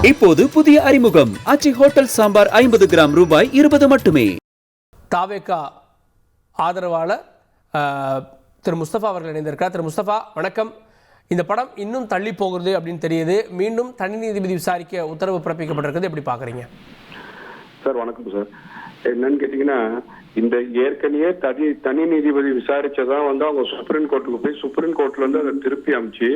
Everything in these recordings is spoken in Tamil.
இப்போது புதிய அறிமுகம் ஆச்சி ஹோட்டல் சாம்பார் 50 கிராம் ரூபாய் 20 மட்டுமே. தாவேகா ஆதரவாளர் திரு முஸ்தபா அவர்கள் இணைந்திருக்கார். திரு முஸ்தபா வணக்கம். இந்த படம் இன்னும் தள்ளி போகிறது அப்படின்னு தெரியுது. மீண்டும் தனி நீதிபதி விசாரிக்க உத்தரவு பிறப்பிக்கப்பட்டிருக்கிறது, எப்படி பார்க்குறீங்க? சார் வணக்கம் சார். என்னன்னு கேட்டீங்கன்னா, இந்த ஏற்கனவே தனி நீதிபதி விசாரிச்சதான் அவங்க சுப்ரீம் கோர்ட்டுக்கு போய் சுப்ரீம் கோர்ட்ல இருந்து அதை திருப்பி அமிச்சு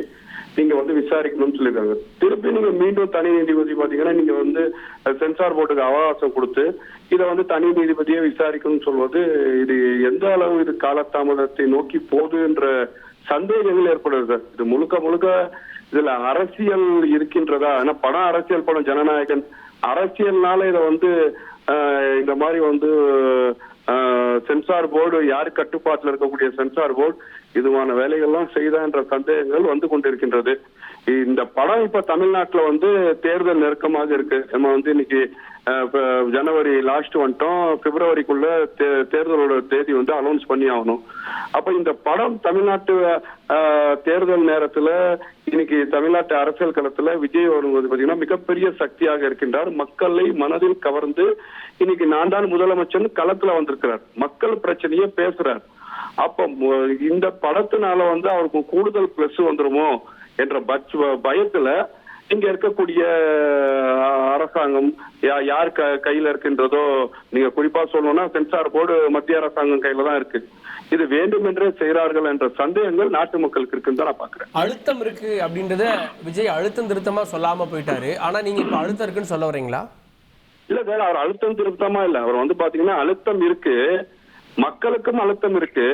நீங்க விசாரிக்கணும்னு சொல்லியிருக்காங்க. திருப்பி நீங்க மீண்டும் தனி நீதிபதி பாத்தீங்கன்னா நீங்க சென்சார் போர்டுக்கு அவகாசம் கொடுத்து இதை தனி நீதிபதியை விசாரிக்கணும்னு சொல்வது இது எந்த அளவு இது காலதாமதத்தை நோக்கி போகுதுன்ற சந்தேகங்கள் ஏற்படுது சார். இது முழுக்க முழுக்க இதுல அரசியல் இருக்கின்றதா? ஏன்னா படம் அரசியல் படம், ஜனநாயகன் அரசியல்னால இதை இந்த மாதிரி சென்சார் போர்டு யாரு கட்டுப்பாட்டில் இருக்கக்கூடிய சென்சார் போர்டு இதுவான வேலைகள்லாம் செய்தா என்ற சந்தேகங்கள் வந்து கொண்டிருக்கின்றது. இந்த படம் இப்ப தமிழ்நாட்டுல தேர்தல் நெருக்கமாக இருக்கு. நம்ம இன்னைக்கு ஜனவரி லாஸ்ட் வந்துட்டோம், பிப்ரவரிக்குள்ள தேர்தலோட தேதி அனௌன்ஸ் பண்ணி ஆகணும். அப்ப இந்த படம் தமிழ்நாட்டு தேர்தல் நேரத்துல இன்னைக்கு தமிழ்நாட்டு அரசியல் களத்துல விஜய் வருவது பாத்தீங்கன்னா மிகப்பெரிய சக்தியாக இருக்கின்றார். மக்களை மனதில் கவர்ந்து இன்னைக்கு நான் தான் முதலமைச்சர் களத்துல வந்திருக்கிறார், மக்கள் பிரச்சனையே பேசுறார். அப்ப இந்த படத்தினால அவருக்கு கூடுதல் பிளஸ் வந்துருமோ என்ற பயத்துல இங்க இருக்கக்கூடிய அரசாங்கம் யார் கையில இருக்கின்றதோ, நீங்க குறிப்பா சொல்லணும்னா சென்சார் போர்டு மத்திய அரசாங்கம் கையில தான் இருக்கு. இது வேண்டுமென்றே செய்கிறார்கள் என்ற சந்தேகங்கள் நாட்டு மக்களுக்கு இருக்குன்னு தான் நான் பாக்குறேன். அழுத்தம் இருக்கு அப்படின்றத விஜய் அழுத்தம் திருத்தமா சொல்லாம போயிட்டாரு. ஆனா நீங்க இப்ப அழுத்தம் இருக்குன்னு சொல்ல வரீங்களா? இல்ல சார், அவர் அழுத்தம் திருத்தமா இல்ல. அவர் பாத்தீங்கன்னா அழுத்தம் இருக்கு, மக்களுக்கும் அழுத்தம் இருக்கு.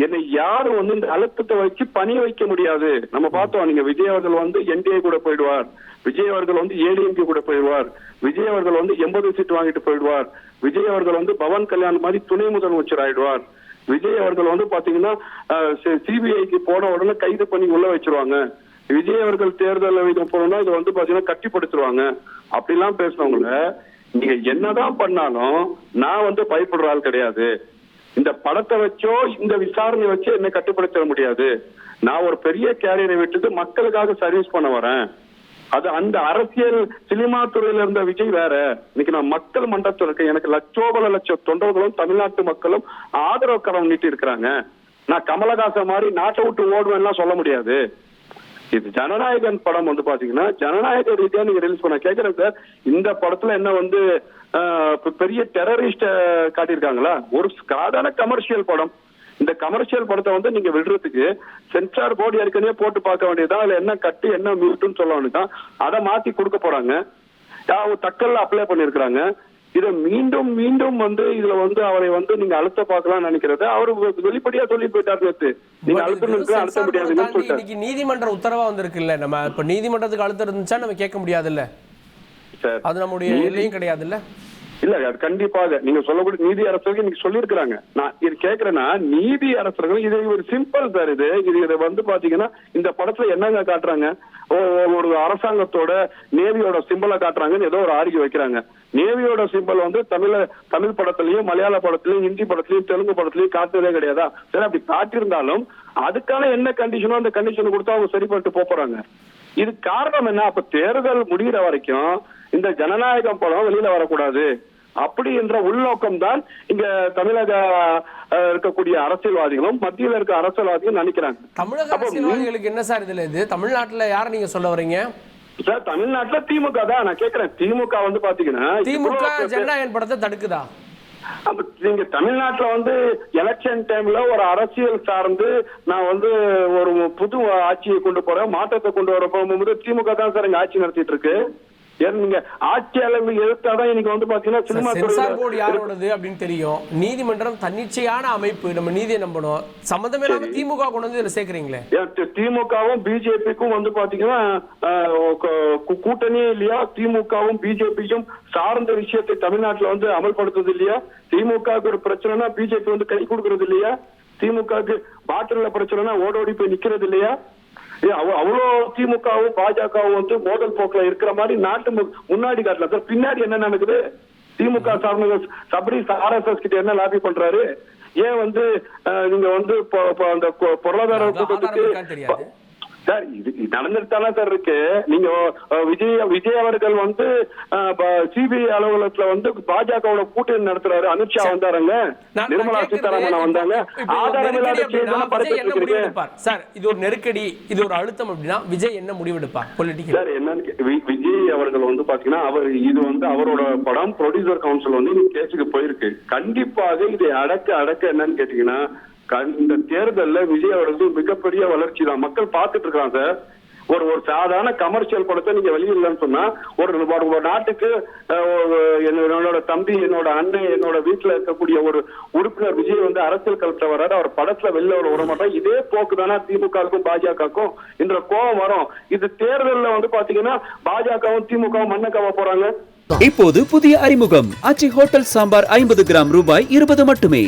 என்னை யாரும் இந்த அழுத்தத்தை வச்சு பணி வைக்க முடியாது. நம்ம பார்த்தோம், நீங்க விஜய் அவர்கள் என்டிஏ கூட போயிடுவார், விஜய் அவர்கள் ஏடிஎம்கே கூட போயிடுவார், விஜய் அவர்கள் 80 சீட் வாங்கிட்டு போயிடுவார், விஜய் அவர்கள் பவன் கல்யாண் மாதிரி துணை முதலமைச்சர் ஆயிடுவார், விஜய் அவர்கள் பாத்தீங்கன்னா சிபிஐக்கு போன உடனே கைது பண்ணி உள்ள வச்சிருவாங்க, விஜய் அவர்கள் தேர்தல் போனோம்னா இது பாத்தீங்கன்னா கட்டிப்படுத்துருவாங்க. அப்படிலாம் பேசுனவங்கள நீங்க என்னதான் பண்ணாலும் நான் பயப்படுற ஆள் கிடையாது. இந்த படத்தை வச்சோ இந்த விசாரணை வச்சு என்ன கட்டுப்படுத்த முடியாது. நான் ஒரு பெரிய கேரியரை விட்டுட்டு மக்களுக்காக சர்வீஸ் பண்ண வரேன். அது அந்த அரசியல் சினிமா துறையில இருந்த விஜய் வேற. இன்னைக்கு நான் மக்கள் மன்றத்தில் இருக்கேன். எனக்கு லட்ச தொண்டர்களும் தமிழ்நாட்டு மக்களும் ஆதரவு கரம் நீட்டி இருக்கிறாங்க. நான் கமலஹாசன் மாதிரி நாட்டை விட்டு ஓடுவேன்லாம் சொல்ல முடியாது. இது ஜனநாயகன் படம் பாத்தீங்கன்னா ஜனநாயக ரீதியா நீங்க ரிலீஸ் பண்ண கேட்கிறேன் சார். இந்த படத்துல என்ன பெரிய டெரரிஸ்ட காட்டியிருக்காங்களா? ஒரு சாதாரண கமர்ஷியல் படம். இந்த கமர்ஷியல் படத்தை நீங்க விடுறதுக்கு சென்சார் போர்டு ஏற்கனவே போட்டு பார்க்க வேண்டியதுதான். அதுல என்ன கட்டு என்ன மியூட்டுன்னு சொல்ல வேண்டியதான். அதை மாத்தி கொடுக்க போறாங்க. தக்கல்ல அப்ளை பண்ணிருக்கிறாங்க. இதை மீண்டும் மீண்டும் இதுல அவரை நீங்க அழுத்த பார்க்கலாம் நினைக்கிறத அவரு வெளிப்படையா சொல்லி போயிட்டாரு. நீங்க அழுத்த முடியாது. நீதிமன்ற உத்தரவா வந்திருக்குல்ல, நம்ம இப்ப நீதிமன்றத்துக்கு அழுத்தம் இருந்துச்சா நம்ம கேட்க முடியாதுல்ல? அது நம்முடைய எல்லையும் கிடையாது இல்ல? இல்ல, அது கண்டிப்பாக நீங்க சொல்லக்கூடிய நீதி அரசர்கள் இன்னைக்கு சொல்லியிருக்கிறாங்க. நான் இது கேட்கிறேன்னா, நீதி அரசர்கள் இது ஒரு சிம்பிள் சார். இது பாத்தீங்கன்னா இந்த படத்துல என்னங்க காட்டுறாங்க? ஒரு அரசாங்கத்தோட நேவியோட சிம்பலை காட்டுறாங்கன்னு ஏதோ ஒரு ஆர்கியூ வைக்கிறாங்க. நேவியோட சிம்பல் தமிழ் படத்திலையும் மலையாள படத்திலையும் ஹிந்தி படத்திலையும் தெலுங்கு படத்திலையும் காட்டுறதே கிடையாதா? சரி, அப்படி காட்டியிருந்தாலும் அதுக்கான என்ன கண்டிஷனோ அந்த கண்டிஷன் கொடுத்தா அவங்க சரிப்பட்டு போறாங்க. இது காரணம் என்ன? அப்ப தேர்தல் முடிகிற வரைக்கும் இந்த ஜனநாயகம் படம் வெளியில வரக்கூடாது அப்படி என்ற உள்நோக்கம் தான் இங்க தமிழக இருக்கக்கூடிய அரசியல்வாதிகளும் மத்தியில் இருக்க அரசியல்வாதிகளும் நினைக்கிறாங்க. தமிழக அரசியல்வாதிகளுக்கு என்ன சார் இதுல? இது தமிழ்நாட்டுல யார நீங்க சொல்ல வரீங்க சார்? தமிழ்நாட்டுல திமுக தான். நான் கேட்கிறேன், திமுக பாத்தீங்கன்னா திமுக ஜனநாயகன் படத்தை தடுக்குதா? நீங்க தமிழ்நாட்டுல எலெக்ஷன் டைம்ல ஒரு அரசியல் சார்ந்து நான் ஒரு புது ஆட்சியை கொண்டு போறேன், மாற்றத்தை கொண்டு வர போகும்போது திமுக தான் சார் இங்க ஆட்சி நடத்திட்டு இருக்கு. நீங்க ஆட்சியாளர்கள் எதிர்த்தாதான் இன்னைக்கு பாத்தீங்கன்னா சினிமா சென்சார் போர்டு யாரோடது அப்படின்னு தெரியும். நீதிமன்றம் தன்னிச்சையான அமைப்பு, நம்ம நீதியை நம்பணும். சம்பந்தமே இல்லாம திமுக கொண்டு இதுல சேர்க்கிறீங்களே. திமுகவும் பிஜேபிக்கும் பாத்தீங்கன்னா கூட்டணியே இல்லையா? திமுகவும் பிஜேபியும் சார்ந்த விஷயத்தை தமிழ்நாட்டுல அமல்படுத்துறது இல்லையா? திமுகவுக்கு ஒரு பிரச்சனைனா பிஜேபி கை கொடுக்கறது இல்லையா? திமுகவுக்கு பாட்டில பிரச்சனைனா ஓடோடி போய் நிக்கிறது இல்லையா? அவ்வளோ திமுகவும் பாஜகவும் மோதல் போக்குல இருக்கிற மாதிரி நாட்டு முன்னாடி காட்டல சார். பின்னாடி என்ன நடக்குது? திமுக சார்ந்த சபரிஸ் RSS கிட்ட என்ன லாபி பண்றாரு? ஏன் நீங்க அந்த பொருளாதார கூட்டத்துக்கு சார் இது நடந்துட்டு தானே சார் இருக்கு. நீங்க விஜய் அவர்கள் வந்து சிபிஐ அலுவலகத்துல வந்து பாஜகவோட கூட்டணி நடத்துறாரு. அமித்ஷா வந்தாருங்க, நிர்மலா சீதாராமன் வந்தாங்க. ஆதாரம் இல்லாத கேஸ் பரப்பிட்டு சார் இது ஒரு நெருக்கடி, இது ஒரு அழுத்தம் அப்படின்னா விஜய் என்ன முடிவெடுப்பார் பொலிட்டிக்கல்? சார் என்னன்னு விஜய் அவர்கள் வந்து பாத்தீங்கன்னா இது வந்து அவரோட படம் ப்ரொடியூசர் கவுன்சில் வந்து இந்த கேஸுக்கு போயிருக்கு. கண்டிப்பாக இதை அடக்க என்னன்னு கேட்டீங்கன்னா இந்த தேர்தல்ல விஜய் அவர்களுக்கு மிகப்பெரிய வளர்ச்சி தான் மக்கள் பார்த்துட்டு இருக்காங்க சார். ஒரு சாதாரண கமர்ஷியல் படத்தை நீங்க வெளியிடலன்னு சொன்னா ஒரு நாட்டுக்கு என்னோட தம்பி, என்னோட அண்ணன், என்னோட வீட்டுல இருக்கக்கூடிய ஒரு உறுப்பினர் விஜய் வந்து அரசியல் களத்துல வர்றாரு, அவர் படத்துல வெளில வர மாட்டோம். இதே போக்கு தானே திமுகவுக்கும் பாஜகவுக்கும் இந்த கோபம் வரும். இது தேர்தல்ல வந்து பாத்தீங்கன்னா பாஜகவும் திமுகவும் மண்ணக்காவ போறாங்க. இப்போது புதிய அறிமுகம் ஆச்சி ஹோட்டல் சாம்பார் 50 கிராம் ரூபாய் 20 மட்டுமே.